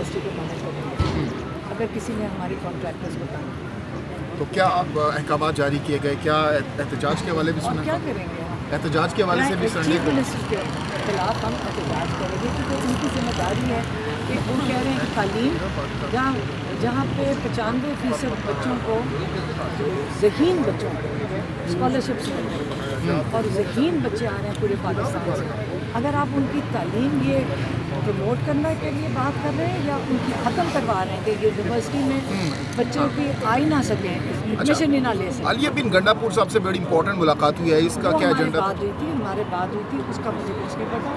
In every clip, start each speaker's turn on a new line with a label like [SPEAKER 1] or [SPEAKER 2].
[SPEAKER 1] Industry को manage करेंगे अगर किसी ने हमारे कॉन्ट्रैक्टर्स को तंग किया।
[SPEAKER 2] तो क्या अब अहकाम जारी किए गए, क्या एहतजाज के हवाले भी
[SPEAKER 1] और
[SPEAKER 2] सुना?
[SPEAKER 1] क्या करेंगे हम?
[SPEAKER 2] एहतजाज के हवाले से भी संडे
[SPEAKER 1] चीफ
[SPEAKER 2] को
[SPEAKER 1] मिनिस्टर के खिलाफ हम एहतजाज करेंगे क्योंकि उनकी जिम्मेदारी है कि वो कह रहे हैं कि तालीम जहाँ पे 95% बच्चों को ज़हीन बच्चों को स्कॉलरशिप्स मिल रही है और ज़हीन बच्चे आ रहे हैं पूरे पाकिस्तान से, अगर आप उनकी तालीम ये प्रमोट करने के लिए बात कर रहे हैं या उनकी ख़त्म करवा रहे हैं कि यूनिवर्सिटी में बच्चों की आ ही ना सकें, एडमिशन ही ना ले सकें।
[SPEAKER 2] आलिया बिन गंडापुर साहब से बड़ी इंपॉर्टेंट मुलाकात हुई है, इसका क्या एजेंडा?
[SPEAKER 1] हमारे बात हुई थी उसका मुझे कुछ नहीं पता।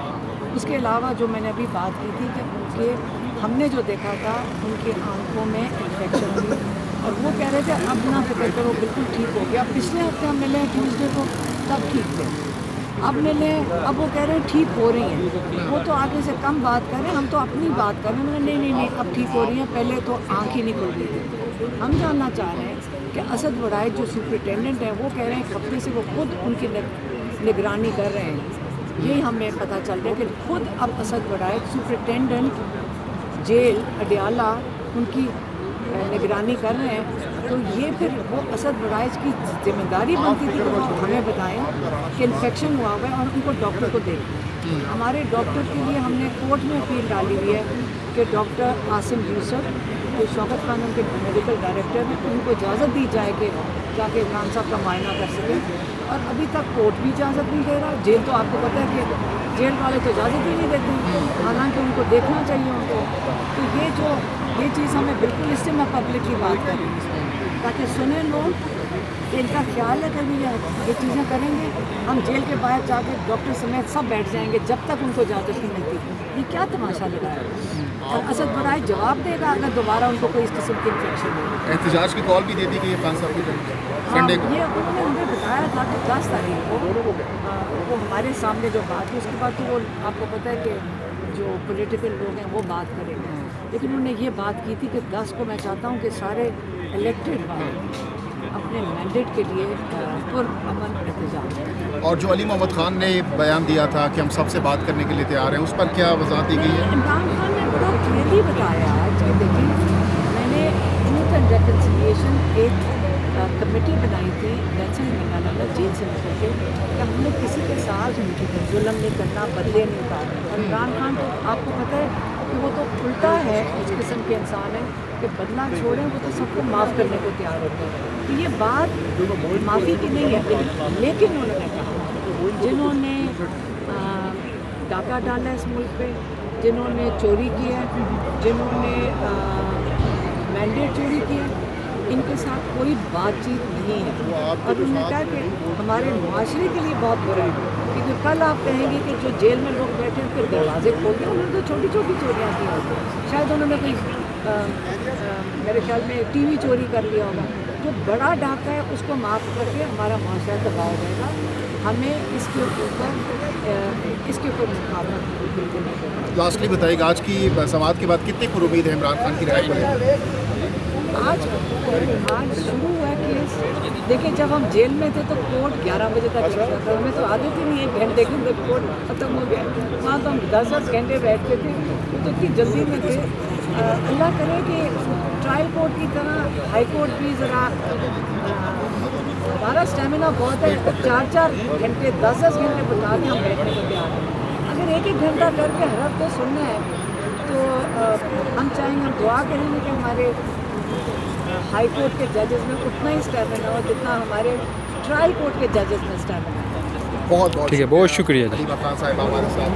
[SPEAKER 1] उसके अलावा जो मैंने अभी बात की थी कि उनके हमने जो देखा था उनकी आंखों में इन्फेक्शन हुई और वो कह रहे थे अब ना फिक्र करो बिल्कुल ठीक हो गया। पिछले हफ्ते हम मिले ट्यूसडे को तब ठीक थे, अब मिले अब वो कह रहे हैं ठीक हो रही हैं। वो तो आगे से कम बात करें, हम तो अपनी बात करें। मैंने नहीं अब ठीक हो रही हैं, पहले तो आँख ही नहीं खुल रही थी। हम जानना चाह रहे हैं कि असद वड़ाइच जो सुपरिटेंडेंट हैं वो कह रहे हैं एक हफ्ते से वो खुद उनकी निगरानी कर रहे हैं। यही हमें पता चल रहा है कि खुद अब असद वड़ाइच सुपरिटेंडेंट जेल अडियाला उनकी निगरानी कर रहे हैं। तो ये फिर वो असद वड़ाइच की जिम्मेदारी बनती थी कि वो हमें बताएं कि इन्फेक्शन हुआ हुआ है और उनको डॉक्टर को देखें। हमारे डॉक्टर के लिए हमने कोर्ट में अपील डाली हुई है कि डॉक्टर आसिम यूसुफ जो शौकत खान उनके मेडिकल डायरेक्टर हैं उनको इजाज़त दी जाए कि जाके इमरान साहब का मुआयना कर सकें। और अभी तक कोर्ट भी इजाज़त नहीं दे रहा। जेल तो आपको पता है कि जेल वाले तो इजाज़त ही नहीं देते, हालांकि उनको देखना चाहिए उनको। तो ये चीज़ हमें बिल्कुल, इससे मैं पब्लिकली बात कर रही हूँ ताकि सुने लोग कि इनका ख्याल है कभी ये चीज़ें करेंगे। हम जेल के बाहर जाके डॉक्टर समेत सब बैठ जाएंगे जब तक उनको इजाज़त नहीं मिलती। ये क्या तमाशा लगा है? और असद वड़ाइच जवाब देगा अगर दोबारा उनको कोई इस किस्म की इन्फेक्शन हो।
[SPEAKER 2] एहतजाज की कॉल भी दे दी गई है खान साहब की संडे को।
[SPEAKER 1] ये उन्होंने हमें बताया था कि 10 तारीख को वो हमारे सामने जो बात हुई उसके बाद तो वो आपको पता है कि जो पॉलिटिकल लोग हैं वो बात करेंगे, लेकिन उन्होंने ये बात की थी कि 10 को मैं चाहता हूँ कि सारे इलेक्टेड वाले अपने मैंडेट के लिए पुरअमन एहतजाज।
[SPEAKER 2] और जो अली मोहम्मद खान ने बयान दिया था कि हम सबसे बात करने के लिए तैयार हैं, उस पर क्या वजाहत दी गई है?
[SPEAKER 1] इमरान खान ने बड़ा क्लियरली बताया आज कि देखिए मैंने ट्रूथ एंड रिकन्सिलिएशन एक कमेटी बनाई थी नेल्सन मंडेला जेल से निकल के कि हमने किसी के साथ जुल्म नहीं करना, बदले नहीं उतारना। और इमरान खान तो आपको पता है कि वो तो उल्टा है, उस किस्म के इंसान है कि बदला छोड़ें, वो तो सबको माफ़ करने को तैयार होते हैं। तो ये बात माफ़ी की नहीं है, लेकिन उन्होंने कहा जिन्होंने डाका डाला इस मुल्क पे, जिन्होंने चोरी की है, जिन्होंने मैंडेट चोरी की है, इनके साथ कोई बातचीत नहीं है। और उन्होंने कहा कि हमारे मुआशरे के लिए बहुत बुरा है क्योंकि कल आप कहेंगे कि जो जेल में लोग बैठे फिर दरवाजे खोल के उन्होंने तो छोटी छोटी चोरियाँ की होती, शायद उन्होंने कोई मेरे ख्याल में टीवी चोरी कर लिया होगा। जो बड़ा डाका है उसको माफ़ करके हमारा मुआशरा तबाह हो जाएगा। हमें इसके ऊपर मुकाबला बिल्कुल नहीं करना।
[SPEAKER 2] लास्टली बताइएगा आज की समाअत के बाद कितनी पुरुमीद है इमरान खान की रिहाई को लेकर?
[SPEAKER 1] आज शुरू हुआ केस। देखिए जब हम जेल में थे तो कोर्ट 11 बजे तक चलता था, हमें तो आदत ही नहीं 1 घंटे के अंदर कोर्ट ख़त्म हो गया। वहाँ तो हम 10-10 घंटे बैठते थे, तो इतनी जल्दी में थे। अल्लाह करे कि ट्रायल कोर्ट की तरह हाई कोर्ट भी ज़रा हमारा स्टेमिना बहुत है, 4-4 घंटे 10-10 घंटे बता के हम बैठने को तैयार हैं। अगर 1-1 घंटा करके हर हफ्ते सुनना है तो हम चाहेंगे, हम दुआ करेंगे कि हमारे हाई कोर्ट के जजेस में उतना ही स्टेमिना हो जितना हमारे ट्रायल कोर्ट के जजेस में स्टेमिना है।
[SPEAKER 2] बहुत
[SPEAKER 3] ठीक है, बहुत शुक्रिया।
[SPEAKER 2] अली खान साहब हमारे साथ